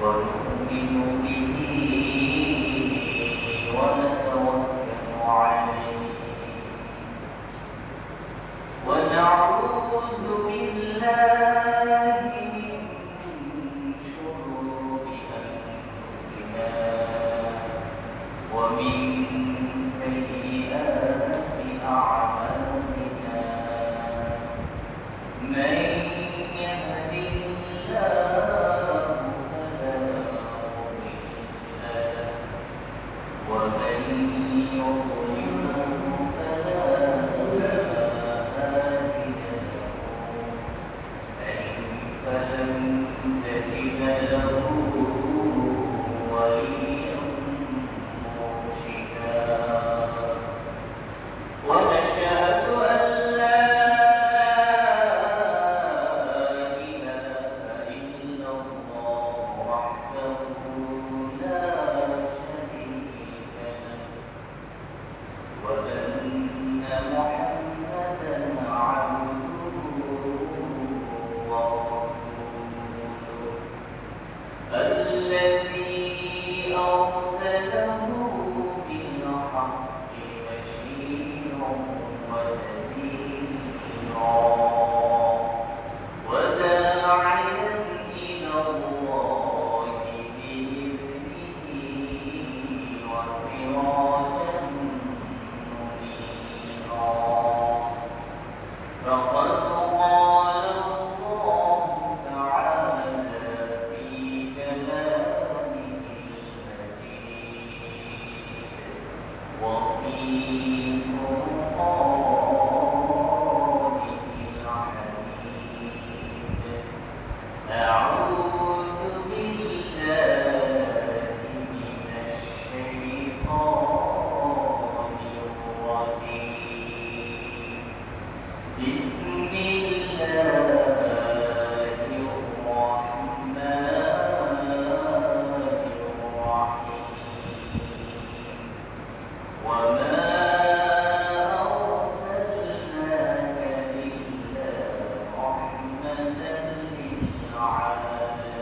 ونؤمن به ونتوكل عليه ونعوذ بالله من شرور أنفسنا ومن سيئات أعمالنا من يهده الله فلا مضل له ومن يضلل فلا هادي له فلن تجد له وليا مرشدا ونشهد أن لا إله إلا الله وحده لا شريك له وأن محمدا عبده ورسوله الذي أرسله بالحق بشيرا ونذيرا وداعيا إلى الله بإذنه وسراجا منيرا فقد قال الله تعالى في كلامه المجيد وفي فرقانه الحميد أعوذ بالله من الشيطان الرجيم بسم الله الرحمن الرحيم وما أرسلناك إلا رحمة للعالمين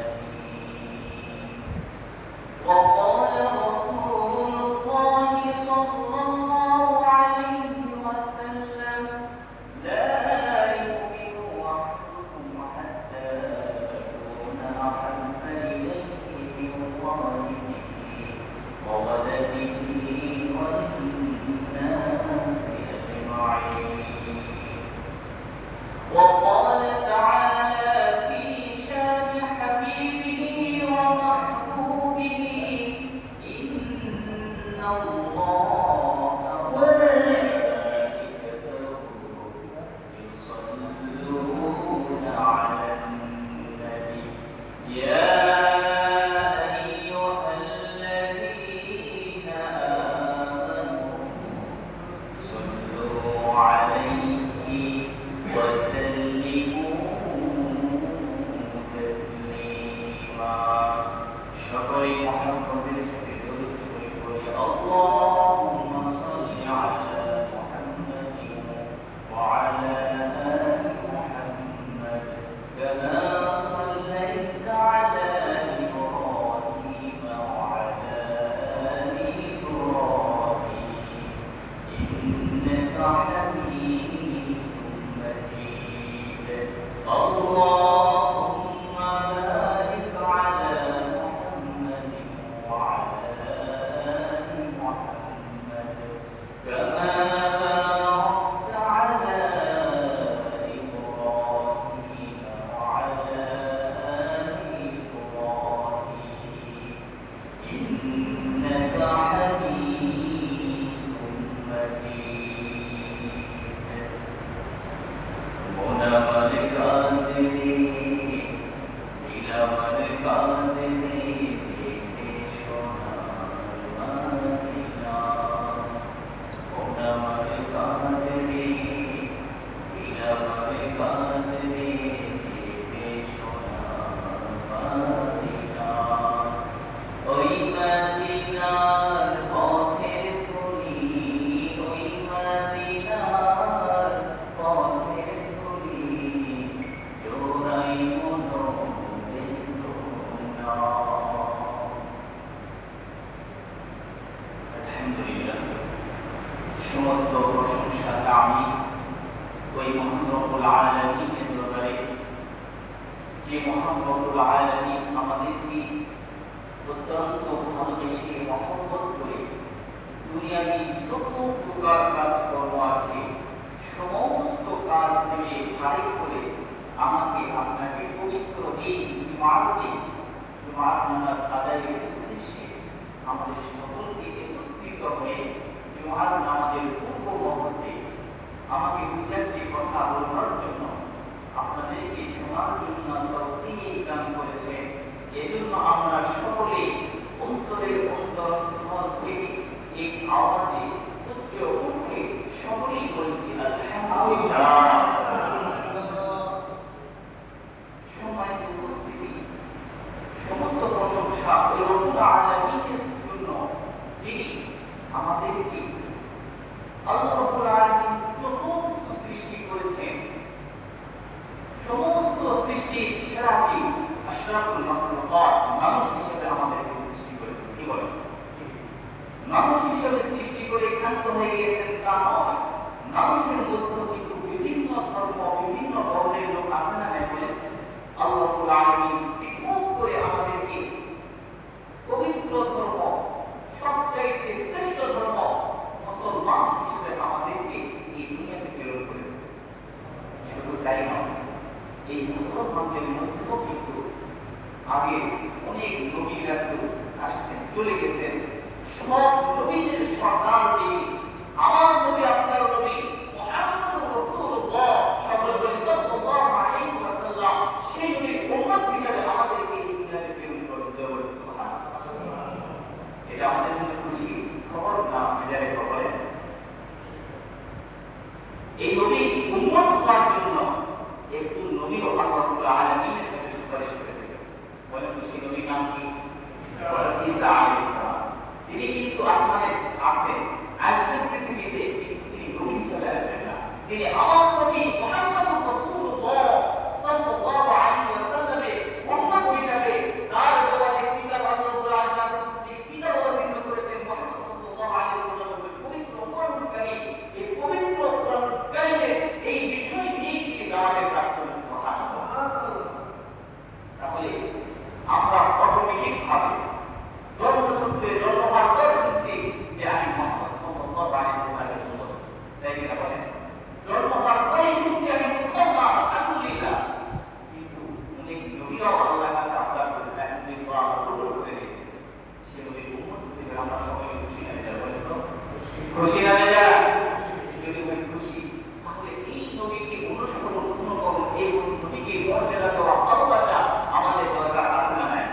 যে মহান রব্বুল আলামিন আমাদেরকে অত্যন্ত ভালোবেসে মহব্বত করে দুনিয়াবি যত প্রকার কাজকর্ম আছে সমস্ত কাজ থেকে ভারী করে আমাকে আপনাকে পবিত্র দিন জুমার নামাজ আদায়ের উদ্দেশ্যে আমাদের সকলকে একত্রিত হয়ে জুমার নামাজের পূর্ব মুহূর্তে আমাকে দু চারটি কথা বলবার জন্য আপনাদেরকে শোনার জন্য তৌফিক দান করেছে। এজন্য আমরা সকলে অন্তরের অন্তরস্থল থেকে এক আওয়াজে উচ্চ কণ্ঠে সকলেই বলছি আলহামদুলিল্লাহ। সম্মানিত উপস্থিতি, সমস্ত প্রশংসা ওই রব্বুল আলামিনের জন্য যিনি আমাদেরকে আল্লাহ রব্বুল আলামিন যত সৃষ্টি করেছেন সমস্ত সৃষ্টির সেরা জীব আশরাফুল মাখলুকাত মানুষ হিসেবে আমাদেরকে সৃষ্টি করেছেন। কি বলেন? মানুষ হিসেবে সৃষ্টি করে ক্ষান্ত হয়ে গিয়েছেন তা নয়, মানুষের মধ্যে কিন্তু বিভিন্ন ধর্ম বিভিন্ন বর্ণের লোক আছে না নাই বলে আল্লাহ রাব্বুল আলামিন পৃথক করে আমাদেরকে পবিত্র ধর্ম সবচাইতে শ্রেষ্ঠ ধর্ম মুসলমান হিসেবে আমাদেরকে এই দুনিয়াতে প্রেরণ করেছে। শুধু তাই নয়, এই মুসলমানদের মধ্যেও কিন্তু আগে অনেক নবী রাসূল আসছেন চলে গেছেন। সব নবীদের সর্দার যিনি আমার নবী আপনার নবী মুহাম্মদুর রাসূলুল্লাহ সাল্লাল্লাহু আলাইহি ওয়াসাল্লাম সেই নবীর উম্মত হিসেবে আমাদেরকে এই দুনিয়াতে প্রেরণ করেছেন। সুবহানাল্লাহ। এটা আমাদের জন্য খুশি খবর না বেজায় খবর। এই নবী উম্মত হওয়ার জন্য একজন নবী আল্লাহ রাব্বুল আলামিনের কাছে সুপারিশ করেছিলেন। বলেন তো সেই নবীর নাম কি? ঈসা আলাইহিস সালাম। তিনি কিন্তু আসমানে আছেন, আসবেন পৃথিবীতে, কিন্তু তিনি নবী হিসেবে আসবেন না। তিনি আমার নবী মুহাম্মদুর রাসূলুল্লাহ সাল্লাল্লাহু আলাইহি ওয়াসাল্লামের উম্মত হিসেবে তার দেওয়া যে কিতাব আল্লাহ রাব্বুল আলামিন যে কিতাব অবতীর্ণ করেছেন মুহাম্মদ সাল্লাল্লাহু আলাইহি ওয়াসাল্লামের পবিত্র কোরআনুল কারীম, এই পবিত্র কোরআনুল কারীমের এই বিষয় নিয়ে তিনি দাওয়াতের কাজ করেছেন। সুবহানাল্লাহ। তাহলে আমরা অটোমেটিক ভাবে জন্মসূত্রে জন্ম হওয়ার পর শুনছি যে আমি মুহাম্মদ সাল্লাল্লাহু আলাইহি ওয়াসাল্লামের উম্মত, তাই কি না বলেন? জন্ম হওয়ার পরে শুনছি আমি মুসলমান, আলহামদুলিল্লাহ। কিন্তু অনেক নবীরাও আল্লাহর কাছে আবদার করেছেন, নবী দোয়া কবুল করে নিয়েছেন, সে নবীর উম্মত হতে পেরে আমরা সবাই খুশি না বেজার? বলেন তো খুশি না বেজার? যদি ওই খুশি, তাহলে এই নবীকে অনুসরণ করুন, এই নবীকে মর্যাদা দেওয়া ভালোবাসা আমাদের দরকার আছে না নাই?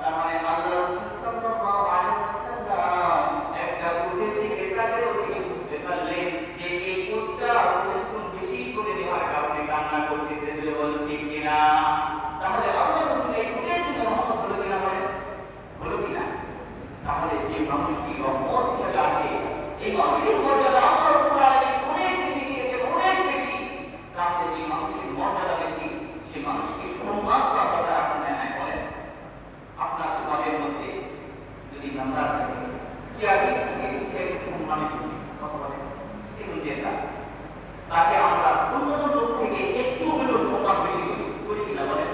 তার মানে আল্লাহ রাসূল সাল্লাল্লাহু আলাইহি ওয়াসাল্লাম একটা উটের দিকে তাদের দিকে বুঝতে পারলেন যে এই উটটা পরিশ্রম বেশি করে নেওয়ার কারণে কান্না করতেছে, বলে ঠিক কিনা? তাহলে আল্লাহ রাসূল এই উটের জন্য রহমত হলো কিনা বলেন? হলো কিনা? তাহলে যে মানুষটি রহমত হিসেবে আসে, এই মানুষের মর্যাদা আল্লাহ রাব্বুল আলামিন অনেক বেশি দিয়েছে, অনেক বেশি। তাহলে যে মানুষের মর্যাদা বেশি, সে মানুষকে সম্মান করা দরকার আছে না নাই বলেন? আপনার সমাজের মধ্যে যদি নাম্বার থাকে, চেয়ারি থাকে, সে সম্মানিত কথা বলে, সে নিজেরা তাকে আমরা অন্য লোক থেকে একটু হলেও সম্মান বেশি করি কিনা বলেন?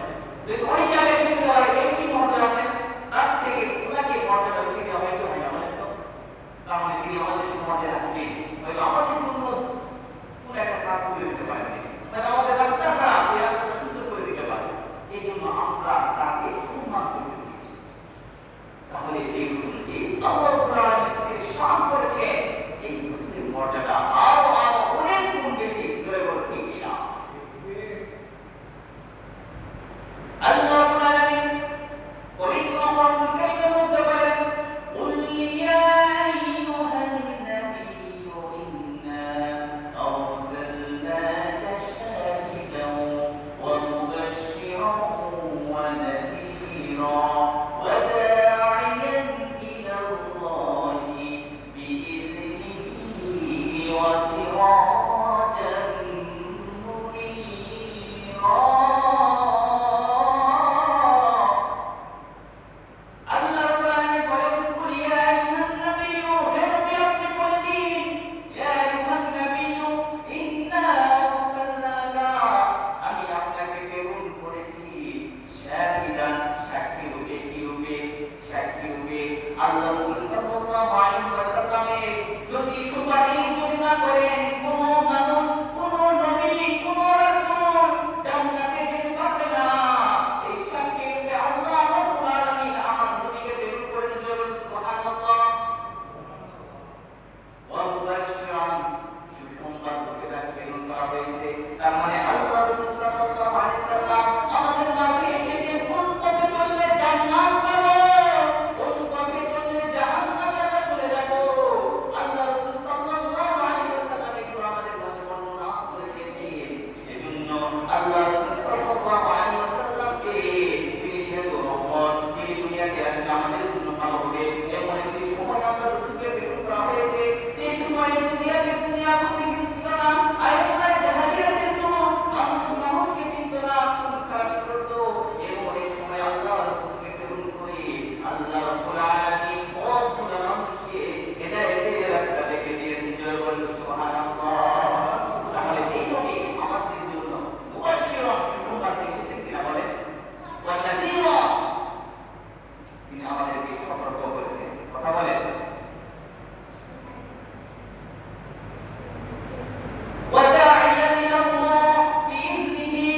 যদি ওই জায়গায় যদি তারা এমপি মহোদয় আসেন, তার থেকে ওনাকে মর্যাদা বেশি দেওয়া হয়তো হয় না বলেন তো? তাহলে তিনি আমাদের সমাজে আসবেন, হয়তো আমাদের জন্য কোন একটা কাজ করে দিতে পারবেন, তাহলে আমাদের রাস্তা খারাপ, এই রাস্তাটা সুন্দর করে দিতে পারে। এই জন্য আমরা তাকে সম্মান করতেছি। তাহলে যে রাসূলকে আল্লাহ রাব্বুল আলামিন শান করেছেন, এই রাসূলের মর্যাদা আরো আরো অনেক গুণ বেশি। ধরে বলতে ঠিক কিনা? আল্লাহ রাব্বুল আলামিন পবিত্র কোরআনুল কারীমের মধ্যে বলেন, কুল ইয়া আইয়ুহান নাবিয়্যু ইন্না আরসালনাকা শাহিদান ওয়া মুবাশশিরান ওয়া নাযীরা ওয়া দা'iyan ইলা আল্লাহি বিইذনিহি ওয়া সিরাজান মুনীরা। আল্লাহ রাসূল সাল্লাল্লাহু আলাইহি ওয়াসাল্লামের যদি সুপারিশ যদি না করেন, কোন মানুষ, কোন নবী, কোন রাসূল জান্নাতে যেতে পারবে না। এই সাক্ষী রূপে আল্লাহ রাব্বুল আলামিন আমার নবীকে প্রেরণ করেছেন। বলুন সুবহানাল্লাহ। ওয়া মুবাশশিরান, সুসংবাদ রূপে তাকে প্রেরণ করা হয়েছে। তার মানে আল্লাহ রাসূল সাল্লাল্লাহু আলাইহি ওয়াসাল্লাম আমাদের মাঝে এসেছেন কোন পথে চললে জান্নাত পাবো, আল্লাহ রাসূল সাল্লাল্লাহু আলাইহি ওয়াসাল্লামকে তিনি যেহেতু রহমত, তিনি দুনিয়াতে আসেন আমাদের জন্য ভালো হবে, এমন একটি সময় আল্লাহ রাসূলকে প্রেরণ করা হয়েছে যে সময় দুনিয়া বলতে কিছু ছিল না। আইয়ুবাই জাহালিয়াতের যুগ, মানুষ মানুষকে চিনত না, খুন খারাপি করত। এমন এই সময় আল্লাহ রাসূলকে প্রেরণ করে আল্লাহ রাব্বুল আলামিন বহু মানুষকে হেদায়েতের রাস্তা দেখিয়ে দিয়েছেন। জয় বলুন সুবহানাল্লাহ। তাহলে এই নবী আমাদের জন্য মুবাশশিরান, সুসংবাদ এসেছেন কিনা বলেন? ওয়া নাযীরা, তিনি আমাদেরকে সতর্ক করেছেন। কথা বলেন। ওয়া দা'iয়ান ইলা আল্লাহ বিইذনিহি,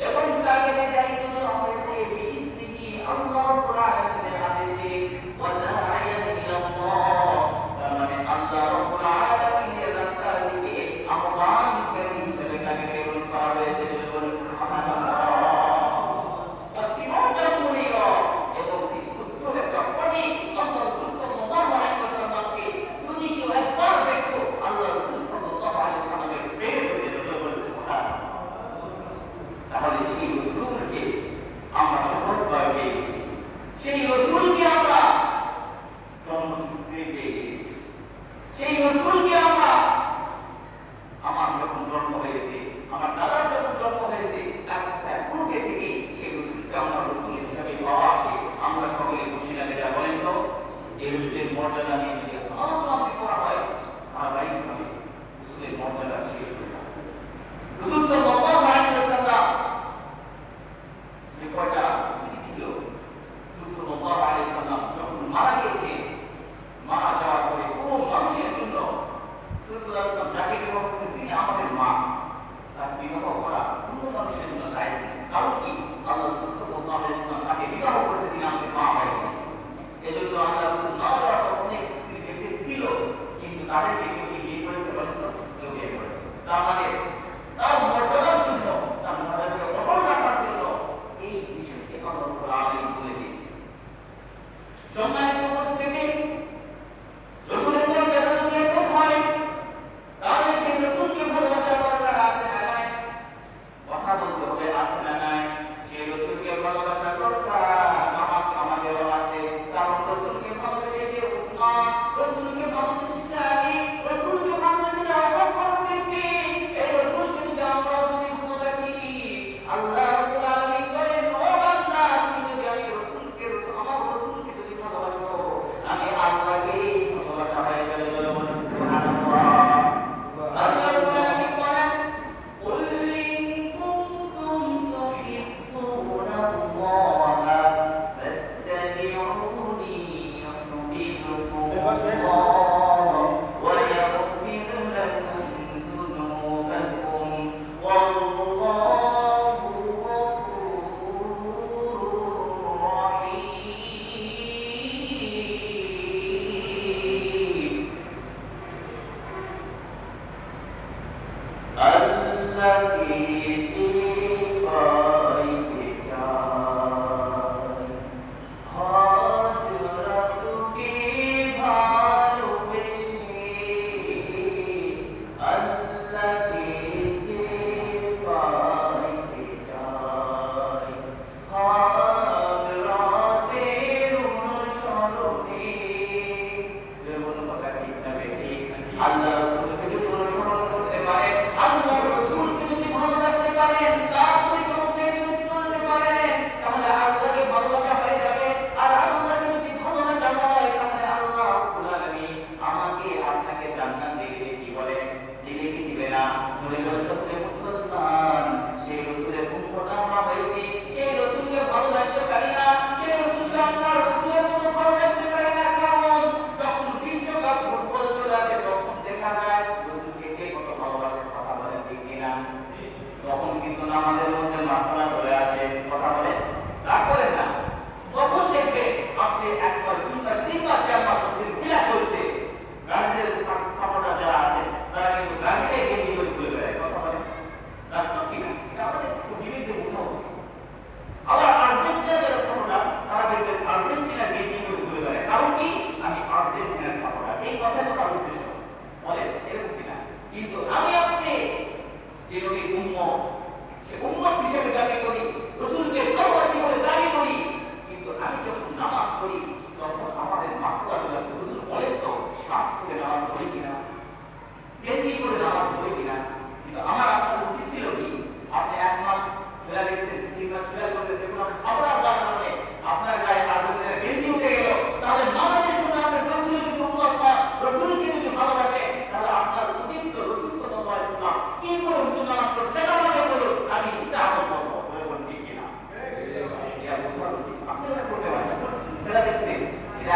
এবং তাকে দায়িত্ব দেওয়া হয়েছে বিইذনিহি, আল্লাহ রাব্বুল আলামিনের আদেশে। ওয়া দা'iয়ান ইলা আল্লাহ, তার মানে আল্লাহ রাব্বুল আলামিনের রাস্তার দিকে আহ্বানকারী হিসেবে তাকে প্রেরণ করা হয়েছে। বলুন সুবহানাল্লাহ। ওয়া সিরাজান মুনীরা, এবং তিনি উজ্জ্বল একটা প্রতীক। আল্লাহ রাসূল সাল্লাল্লাহু আলাইহি ওয়াসাল্লামকে যদি কেউ একবার দেখতো, আল্লাহ রাসূল সাল্লাল্লাহু আলাইহি ওয়াসাল্লামের প্রেমে পড়ে যেত। বলুন সুবহানাল্লাহ। তাহলে সেই রাসূলকে আমরা সহজভাবে পেয়ে গেছি, সেই রাসূলকে আমরা জন্মসূত্রে পেয়ে গেছি, সেই রাসূলকে আমরা, আমার যখন জন্ম হয়েছে, আমার দাদার যখন জন্ম হয়েছে, তার পূর্বে থেকে সেই রাসূলকে আমরা রাসূল হিসেবে পাওয়াকে আমরা সকলে খুশি লাগে। যা বলেন তো, যে রাসূলের মর্যাদা নিয়ে যদি আলোচনা করা হয়, ধারাবাহিকভাবে রাসূলের মর্যাদা শেষ হয়ে যায়। রাসূল সাল্লাল্লাহু আলাইহি ওয়াসাল্লাম যে কয়টা স্ত্রী ছিল, রাসূল সাল্লাল্লাহু আলাইহি ওয়াসাল্লাম যখন মারা গেছেন, মারা যাওয়ার পরে কোনো মানুষের জন্য রাসূল সাল্লাল্লাহু আলাইহি ওয়াসাল্লাম যাকে বিবাহ করেছেন তিনি আমাদের মা, তার বিবাহ করা কোনো মানুষের জন্য জায়েজ নেই। কারণ কি? আল্লাহ রাসূল সাল্লাল্লাহু আলাইহি ওয়াসাল্লাম তাকে বিবাহ করেছেন, তিনি আমাদের মা হয়ে গেছেন। এজন্য আল্লাহ রাসূল মারা যাওয়ার পর অনেক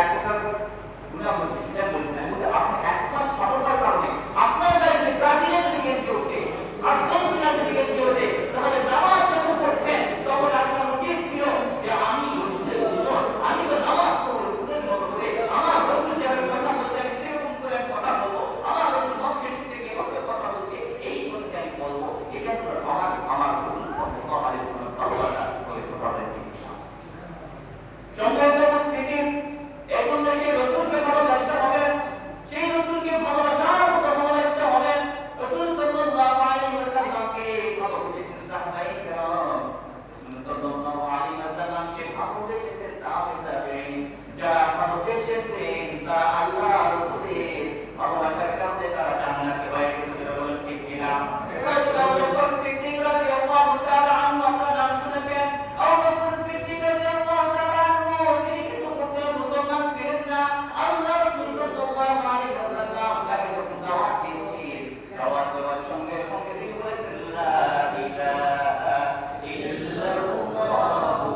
এক প্রকার গুনাহ হচ্ছে সেটা বলছেন যে আপনি এক মাস সততার কারণে আপনার গায়ে ব্রাজিলে যদি গেঞ্জি ওঠে আর্জেন্টিনা যদি গেঞ্জি ওঠে তাহলে নামাজ যখন পড়ছেন তখন আপনার উচিত ছিল যে আমি রাসূলের উম্মত, আমি তো নামাজ পড়ব রাসূলের মতো করে, আমার রাসূল যেভাবে কথা বলছে আমি সেরকম করে কথা বলবো, আমার রাসূল মসজিদ থেকে ওকে কথা বলছে এই কথাটা আমি বলবো। এটা হলো আমার রাসূল সাল্লাল্লাহু আলাইহি ওয়াসাল্লাম কথা বলেন। সম্মানিত উপস্থিতি, এজন্য সেই রাসূলকে ভালোবাসতে হবে, সেই রাসূলকে ভালোবাসার মতো ভালোবাসতে হবে। রাসূল সাল্লাল্লাহু আলাইহি ওয়াসাল্লামকে ভালোবেসেছেন সাহাবায়ে কেরাম, রাসূল সাল্লাল্লাহু আলাইহি ওয়াসাল্লামকে ভালোবেসেছেন তাবেঈন, যারা ভালোবেসেছেন তারা আল্লাহ রাসূলের ভালোবাসার কারণে তারা জান্নাতে হয়ে গেছে। সেটা বলেন ঠিক কিনা? আবু বকর সিদ্দিক রাদিয়াল্লাহু তাআলা আনহু আপনারা নাম শুনেছেন। আবু বকর সিদ্দিক রাদিয়াল্লাহু তাআলা আনহু তিনি কিন্তু প্রথম মুসলমান ছিলেন না। আল্লাহ রাসূল সাল্লাল্লাহু আলাইহি ওয়াসাল্লাম তাকে যখন দাওয়াত দিয়েছেন, দাওয়াত দেওয়ার সঙ্গে সঙ্গে তিনি বলেছেন লা ইলাহা ইল্লাল্লাহু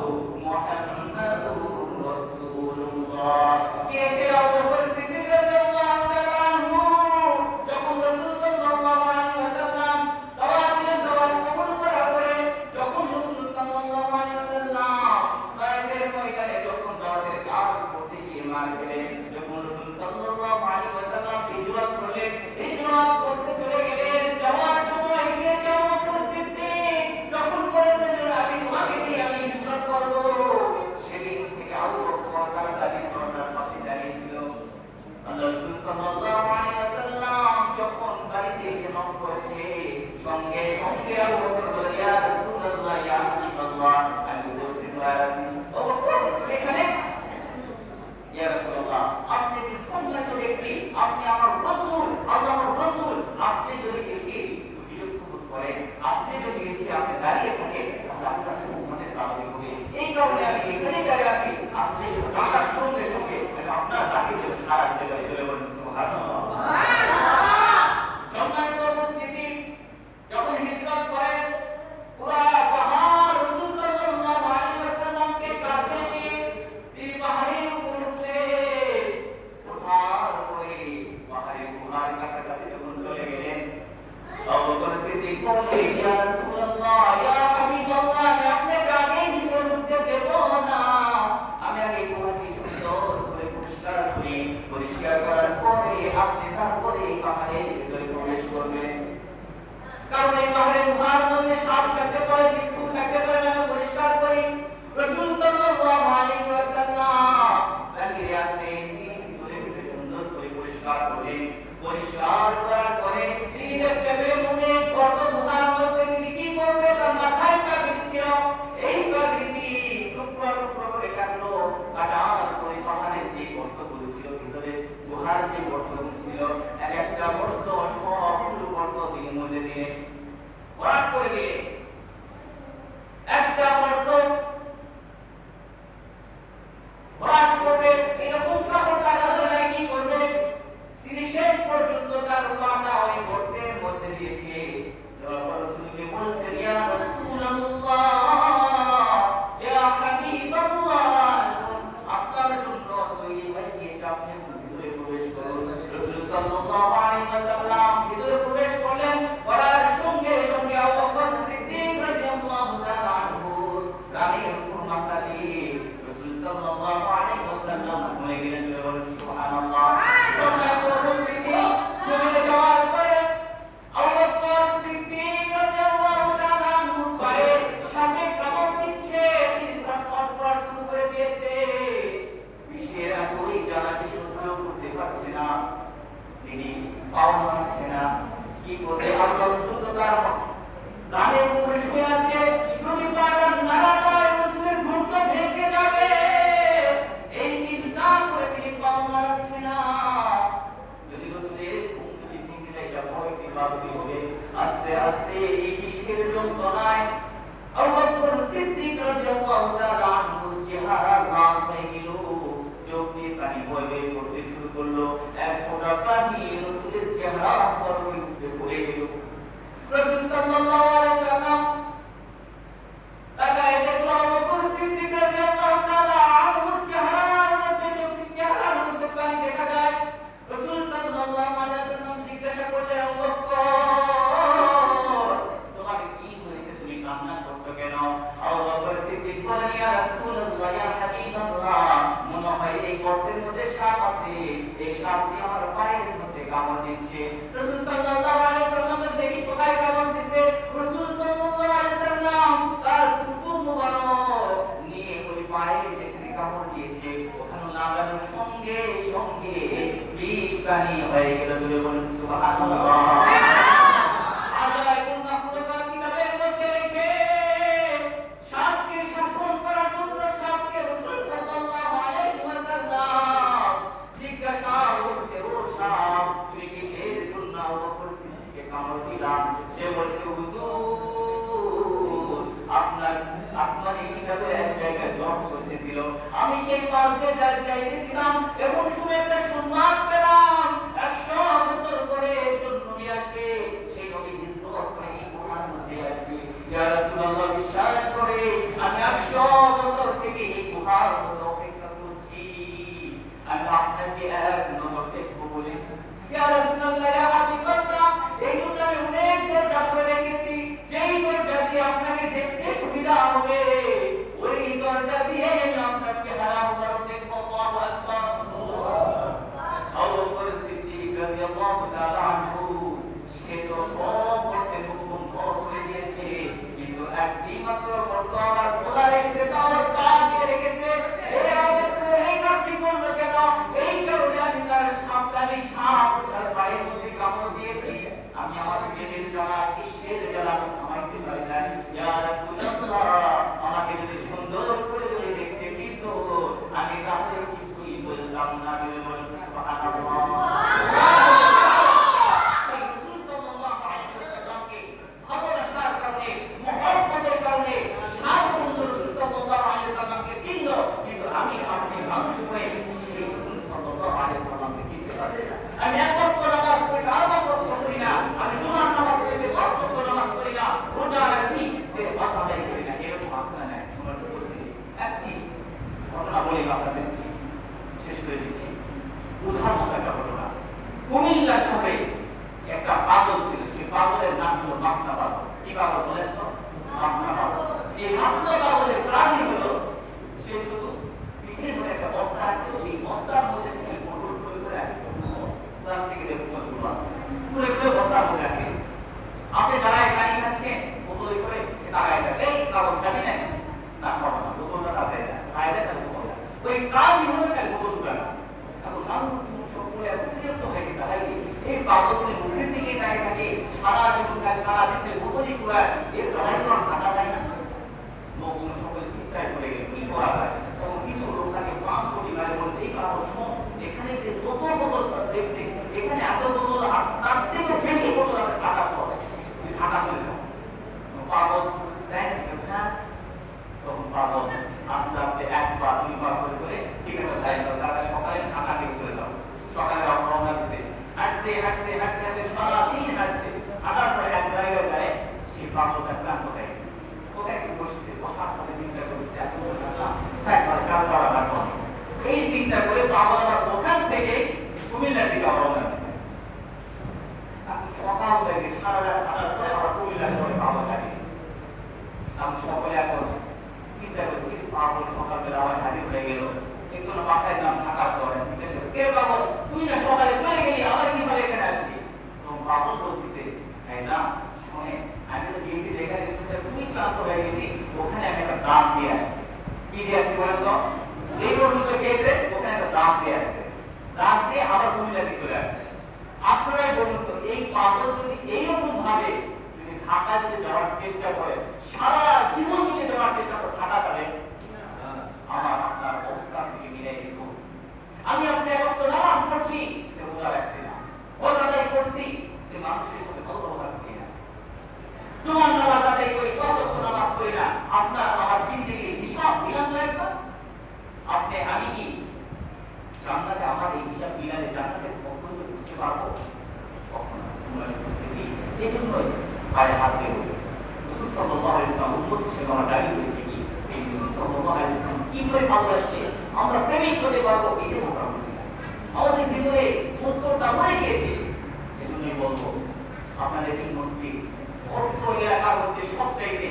মুহাম্মাদুর রাসূলুল্লাহ। কে সে আবু বকর সিদ্দিক রাদিয়াল্লাহু তাআলা আনহু যখন রাসূল সাল্লাল্লাহু আলাইহি ওয়াসাল্লাম দাওয়াত দিলেন, দাওয়াত কবুল করার পরে যখন রাসূল সাল্লাল্লাহু আলাইহি ওয়াসাল্লাম তায়েফের ময়দানে যখন দাওয়াতের কাজ করতে গিয়ে মার খেলেন, যখন রাসূল সাল্লাল্লাহু আলাইহি ওয়াসাল্লাম হিজরত করলেন, হিজরত করতে চলে গেলেন, যাওয়ার সময় গিয়েছে আবু বকর সিদ্দিক যখন বলেছেন যে আমি তোমাকে নিয়ে আমি হিজরত করব, সেদিন থেকে আবু বকর তার দাবি করার পাশে দাঁড়িয়েছিল। আল্লাহ রাসূল সাল্লাল্লাহু আলাইহি ওয়াসাল্লাম যখন বাড়িতে এসে নক করেছে, সঙ্গে সঙ্গে আবু বকর বলে ইয়া রাসূলুল্লাহ ইয়া হাবিবাল্লাহ আমি উপস্থিত হয়ে আছি। আবু বকর এখানে ইয়া রাসূলুল্লাহ আপনি একটু সম্মানিত ব্যক্তি, আপনি আমার রাসূল, আল্লাহর রাসূল, আপনি যদি এসে বিরক্ত বোধ করেন, আপনি যদি এসে আপনি দাঁড়িয়ে থাকেন তাহলে আপনার সম্মানের কারণে হবে, এই কারণে আমি এখানে দাঁড়িয়ে আছি। আপনি ডাকার সঙ্গে সঙ্গে আপনার ডাকে যে সারা জায়গায় চলে বলেন সুবহানাল্লাহ। সম্মানিত উপস্থিতি, যখন হিজরত করেন পুরা পাহাড় রাসূল সাল্লাল্লাহু আলাইহি ওয়াসাল্লামকে কাঁধে নিয়ে তিনি পাহাড়ের উপর উঠলেন। ওঠার পরে পাহাড়ের গুহার কাছাকাছি যখন চলে গেলেন, আবু বকর সিদ্দিক বললেন ইয়া রাসূলুল্লাহ ইয়া হাবিবাল্লাহ আমি আপনাকে আগে ভিতরে ঢুকতে দেব না, আমি আগে গুহাটি সুন্দর করে পরিষ্কার করার পরে আপনি তারপরে পাহাড়ের ভিতরে প্রবেশ করবেন। কারণ এই পাহাড়ের গুহার মধ্যে সাপ থাকতে পারে, বিচ্ছু থাকতে পারে, আমি পরিষ্কার করি। রাসূল সাল্লাল্লাহু আলাইহি ওয়াসাল্লাম বাহিরে আসেন, তিনি ভিতরে সুন্দর করে পরিষ্কার করলেন। পরিষ্কার করার পরে তিনি দেখতে পেলেন অনেক গর্ত গুহার মধ্যে তিনি কি করবেন, তার মাথায় পাগড়ি ছিল, এই পাগড়িটি টুকরো টুকরো করে কাটলো। কাটার পরে পাহাড়ের যে গর্তগুলো ছিল ভিতরে, গুহার যে গর্তগুলো ছিল, এক একটা গর্ত সবগুলো গর্ত তিনি মুছে দিলেন, ভরাট করে দিলেন। একটা গর্ত ভরাট করবে এরকম কাপড় কাটা কি করবে, তিনি শেষ পর্যন্ত তার পাটা ওই গর্তের মধ্যে দিয়েছে। রাসূলকে বলছেন ইয়া রাসূলুল্লাহ ইয়া হাবিবাল্লাহ আপনার জন্য তৈরি হয়ে গিয়েছে, আপনি ভিতরে প্রবেশ করুন। রাসূল সাল্লাল্লাহু দিয়েছে, ওখানে লাগানোর সঙ্গে সঙ্গে বিষ পানি হয়ে গেল। বলে বলেন সুবহানাল্লাহ। আজায় কোন মাখলুকা কিতাবের মধ্যে রেখে সাপকে শাসন করার জন্য সাপকে রাসূল সাল্লাল্লাহু আলাইহি ওয়াসাল্লাম জিজ্ঞাসা করছে, ও সাপ তুমি কিসের জন্য আবু বকর সিদ্দিককে কামড় দিলা? সে বলছে, হুজুর আপনার আসমানি কিতাবে এক জায়গায় জ্বর চলতেছিল, আমি সেই পাশে যাইতেছিলাম, এমন সময় একটা সংবাদ পেলাম 100 বছর পরে একজন নবী আসবে, সেই নবী হিজরত করে এই কোরআন মধ্যে আসবে। ইয়া রাসূলুল্লাহ বিশ্বাস করে আমি 100 বছর থেকে এই কোরআন মধ্যে অপেক্ষা করছি, আমি আপনাকে এক নজর দেখবো বলে। ইয়া রাসূলুল্লাহ ইয়া হাবিবাল্লাহ এই জন্য আমি অনেক দরজা করে রেখেছি, যেই দরজা দিয়ে আপনাকে দেখতে সুবিধা হবে ওই দরজা দিয়ে আমি আপনার চেহারা মুবারক দেখবো। আল্লাহু আকবার। আবু বকর সিদ্দিক রাদিয়াল্লাহু তাআলা আনহু সে তো সব করতে হুকুম করে দিয়েছে, কিন্তু একটি মাত্র গর্ত আর খোলা রেখেছে, তার পা দিয়ে রেখেছে। এই আবু বকর এই কাজটি করলো কেন? এই কারণে আমি তার সামনে সাপ তার পায়ের মধ্যে কামড় দিয়েছি, আমি আমার পেটের জ্বালা ইষ্টের জ্বালা থামাইতে পারি না। ইয়া রাসূলুল্লাহ আমাকে যদি সুন্দর করে যদি দেখতে দিত আমি তাহলে কিছুই বলতাম না। বলুন সুবহানাল্লাহ। সেই রাসূল সাল্লাল্লাহু আলাইহি ওয়াসাল্লামকে ভালোবাসার কারণে, মহব্বতের কারণে সাত বন্ধু রাসূল সাল্লাল্লাহু আলাইহি ওয়াসাল্লামকে চিনল, কিন্তু আমি আপনি মানুষ হয়ে সেই রাসূল সাল্লাল্লাহু আলাইহি ওয়াসাল্লামকে চিনতে পারছি না। আমি এক ওয়াক্ত নামাজ পড়ি না, আরেক ওয়াক্ত পড়ি না, আমি জুমার নামাজ পড়ি না, 10 ওয়াক্ত নামাজ পড়ি না, রোজা রাখি, যে কথা আদায় করি না, এরকম আছে না? শোনার উপস্থিতি একটি ঘটনা বলি আপনাদের, শেষ করে দিচ্ছি। বুঝার মতো একটা ঘটনা। কুমিল্লা শহরে একটা পাগল ছিল, সেই পাগলের নাম হলো মাস্তা পাগল। কি পাগল বলেন তো? মাস্তা পাগল। এই মাস্তা পাগলের কাজই হলো সে শুধু পিঠের মধ্যে একটা বস্তা রাখতো, এই বস্তার মধ্যে সে পটল করে করে রাখতো, প্লাস্টিকের বোতলগুলো আছে, করে করে বস্তার মধ্যে রাখে। আপনি দাঁড়ায় পানি খাচ্ছেন, বোতলে করে সে দাঁড়ায় থাকে, এই পাগল খাবি না? না খাবো না, বোতলটা দাঁড়ায় না, খায় না, তাহলে বোতল। ওই কাজই হলো একটা বোতল তুলানো। এখন মানুষ সকলে এত বিরক্ত হয়ে গেছে, হাই এই পাগলের মুখের দিকে তাকিয়ে থাকে, সারা জীবন সারা দিনে বোতলই কুড়ায়, এর সবাই তো আর থাকা যায় না। লোকজন সকলে চিন্তায় পড়ে গেল, কি করা যায়? তখন কিছু লোক তাকে 5 কোটি গাড়ি বলছে, এই পাগল শোন, এখানে যে যত বোতল দেখছি, এখানে এত বোতল আছে, তার থেকে বেশি বোতল আছে ঢাকা শহরে, তুই ঢাকা চলে যাও। পাগল দেখ না, তখন পাগল আস্তে আস্তে 1 বার 2 বার করে করে ঠিক আছে তাই তারা সকালে ঢাকা থেকে চলে যাও। সকালে রওনা দিছে, হাঁটতে হাঁটতে হাঁটতে হাঁটতে সারাদিন হাঁটছে, হাঁটার পরে এক জায়গায় যায় সেই পাগলটা ক্লান্ত হয়ে গেছে, কোথায় একটু বসছে, বসার পরে চিন্তা করছে এত করে আসলাম একবার চাল করা লাগবে। এই চিন্তা করে পাগল আবার ওখান থেকে কুমিল্লা থেকে রওনা দিছে। সকাল হয়ে গেছে, সারা রাত হাঁটার পরে আবার কুমিল্লা শহরে পাগল লাগে। আমি সকলে এখন চিন্তা করি পাগল সকালবেলা আবার হাজির হয়ে গেল, একটু না মাথায় নাম ঢাকা শহরে, জিজ্ঞেস করে কে পাগল তুই না সকালে চলে গেলি, আবার কিভাবে এখানে আসলি? তখন পাগল বলতেছে, না শোনে আমি তো গিয়েছি যেখানে তুমি ক্লান্ত হয়ে গেছি, ওখানে আমি একটা দাঁত দিয়ে আসছি। কি দিয়ে আসছি বলেন তো? এই পর্যন্ত গেছে, ওখানে একটা দাঁত দিয়ে আসছে, দাঁত দিয়ে আবার কুমিল্লাতে চলে আসছে। আপনারাই বলুন তো, এই পাগল যদি এইরকম ভাবে যদি ঢাকা যদি যাওয়ার চেষ্টা করে, সারা জীবন যদি যাওয়ার চেষ্টা করে, ঢাকা যাবে আমার আপনার অবস্থা থেকে মিলে দিত। আমি আপনি এখন তো নামাজ পড়ছি, রোজা রাখছি না, রোজা আদায় করছি, মানুষের সাথে ভালো ব্যবহার করি না, জুমার নামাজ আদায় করি, 10 ওয়াক্ত নামাজ পড়ি না, আপনার আমার জিন্দেগির হিসাব মিলান তো একবার। আপনি আমি কি জান্নাতে আমার এই হিসাব মিলালে জান্নাতের পক্ষ থেকে বুঝতে পারবো? কখনো উপস্থিতি। এই জন্যই পায়ে হাত দিয়ে বলি রাসূল সাল্লাল্লাহু আলাইহি ওয়াসাল্লাম উম্মত হিসেবে আমরা দাবি করি কি এই রাসূল সাল্লাল্লাহু আলাইহি ওয়াসাল্লাম কি করে ভালোবাসলে আমরা প্রেমিক হতে পারবো, এটাও আমরা বুঝি না। আমাদের ভিতরে উত্তরটা মরে গিয়েছে। এজন্যই বলবো আপনাদের এই মসজিদ অর্থ এলাকার মধ্যে সবচাইতে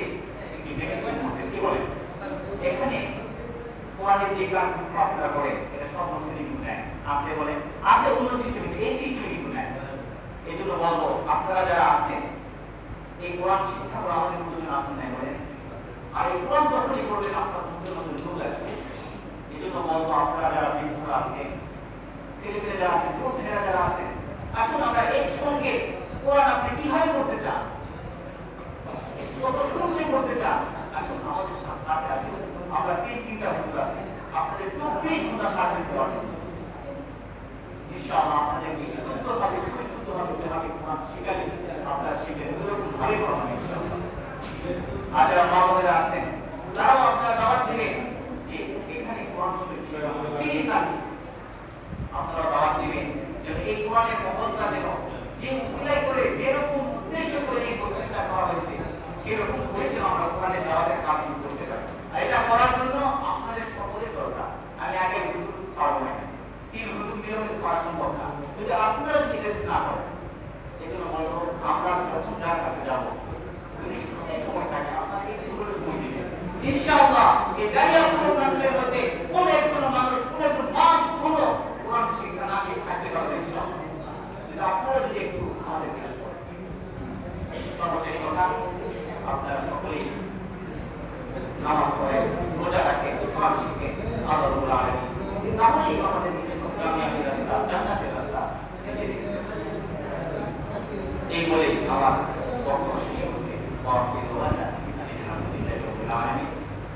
একটি প্রেমিক মসজিদ। কি বলেন? এখানে কোরআনের যে গান আপনারা করেন এটা সব মসজিদে কিন্তু নেয়, আসলে বলেন আছে অন্য সিস্টেমে, এই সিস্টেমে কিন্তু নেয়। এই জন্য বলবো আপনারা যারা আছেন এই কোরআন শিক্ষা করে আমাদের প্রয়োজন আছেন নাই বলেন, আর এই কোরআন যখনই করবেন আপনার মধ্যে নতুন লোক আসবে। এই জন্য বলবো আপনারা যারা বৃদ্ধরা আছেন, ছেলেমেয়ে যারা আছেন, যুবক ভাইরা যারা আছেন, আসুন আমরা একসঙ্গে কোরআন আপনি কিভাবে করতে চান, কত সুন্দর করতে চান, আসুন আমাদের কাছে আসুন। আমরা তিনটা হুজুর আছে, আপনাদের 24 ঘন্টা সার্ভিস দেওয়ার জন্য ইনশাআল্লাহ আপনাদেরকে সুন্দরভাবে সুস্থভাবে যেভাবে কোরআন শিখালে আপনারা শিখবেন ওইরকম ভাবে করবেন ইনশাআল্লাহ। আর যারা মা বোনেরা আছেন তারাও আপনারা দাওয়াত দিবেন যে এখানে কোরআন শিখে ফ্রি সার্ভিস আপনারা দাওয়াত দিবেন যেন এই কোরআনের মহত্তা যেন যে উসিলাই করে যেরকম উদ্দেশ্য করে এই কোর্সটা করা হয়েছে সেরকম করে যেন আমরা কোরআনের দাওয়াতের কাজ করতে পারি। আর এটা করার জন্য আপনাদের সকলের দরকার। আমি আগে হুজুর পারবো না, তিন হুজুর মিলে করা সম্ভব না, যদি আপনারা যদি এটা না করেন। এই জন্য বলবো আমরা যখন যার কাছে যাবো সময় থাকে আপনাকে একটু করে সময় দিবেন ইনশাআল্লাহ। এই দাঁড়িয়ে মানুষের মধ্যে কোন একজন মানুষ কোন একজন মান কোন কোরআন শিক্ষা না শিখে থাকতে পারবে ইনশাআল্লাহ, কিন্তু আপনারা যদি একটু আমাদের খেয়াল করেন। সর্বশেষ কথা, আপনারা সকলেই নামাজ পড়ে রোজা রাখে কোরআন শিখে আল্লাহ রাব্বুল আলামিন তাহলেই আমাদের কামিয়াবির রাস্তা জান্নাতের রাস্তা। এই বলে আমার বক্তব্য শেষ করছি।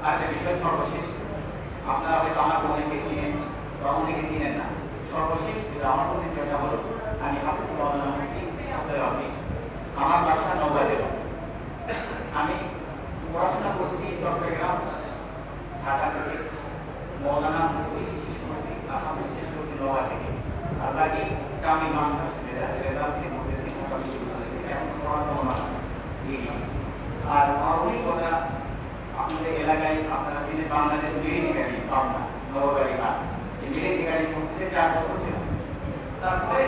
আরেকটা বিষয় সর্বশেষ, আপনারা হয়তো আমাকে অনেকে চিনেন বা অনেকে চিনেন না। সর্বশেষ আমার পরিচয়টা হলো আমি হাফিজ মাওলানা মুফতি আফজাল আলী। আমার বাসা নওগাঁ জেলা। আমি পড়াশোনা করছি চট্টগ্রাম, ঢাকা থেকে। মৌলানা মুফতি শেষ করছি, হাফিজ শেষ করছি নওগাঁ থেকে। আর বাকি আমি মাস্টার্স এখন পড়াশোনা আছে। আর অভিজ্ঞতা আপনাদের এলাকায় আপনারা চিনে বাংলাদেশ মিলিটারি একাডেমি পাবনা নববাড়ি ঘাট, এই মিলিটারি একাডেমি মসজিদে 4 বছর ছিল। তারপরে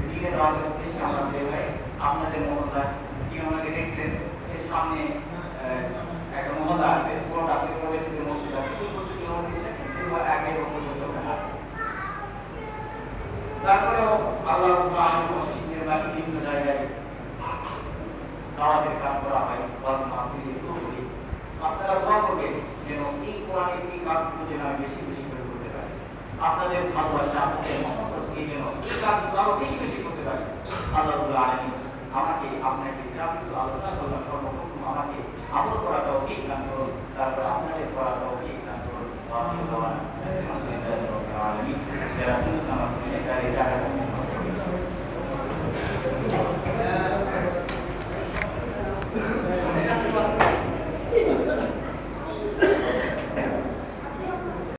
দিকে দেওয়ার উদ্দেশ্যে আমরা বের হয়ে আপনাদের মহল্লা কি আমাকে দেখছেন এর সামনে একটা মহল্লা আছে, কোর্ট আছে, কোর্টের ভিতরে মসজিদ আছে, 2 বছর কিন্তু আগে বছর ওখানে আছে। তারপরেও আল্লাহ রাব্বুল আলামিন শিক্ষিতের বাকি বিভিন্ন জায়গায় দাওয়াতের কাজ করা হয়, ওয়াজ মাহফিল করি। আপনারা দোয়া করবেন যেন এই কোরআনের এই কাজগুলো যেন আমি বেশি বেশি করে করতে পারি। আপনাদের ভালোবাসা, আপনাদের মহব্বত দিয়ে যেন এই কাজগুলো আরো বেশি বেশি করতে পারি। আল্লাহ রাব্বুল আলামিন আমাকে আপনাকে যা কিছু আলোচনা করলাম সর্বপ্রথম আমাকে আমল করা তৌফিক দান করুন, তারপর আপনাদের করা তৌফিক দান করুন। আলহামদুলিল্লাহ রাব্বিল আলামিন।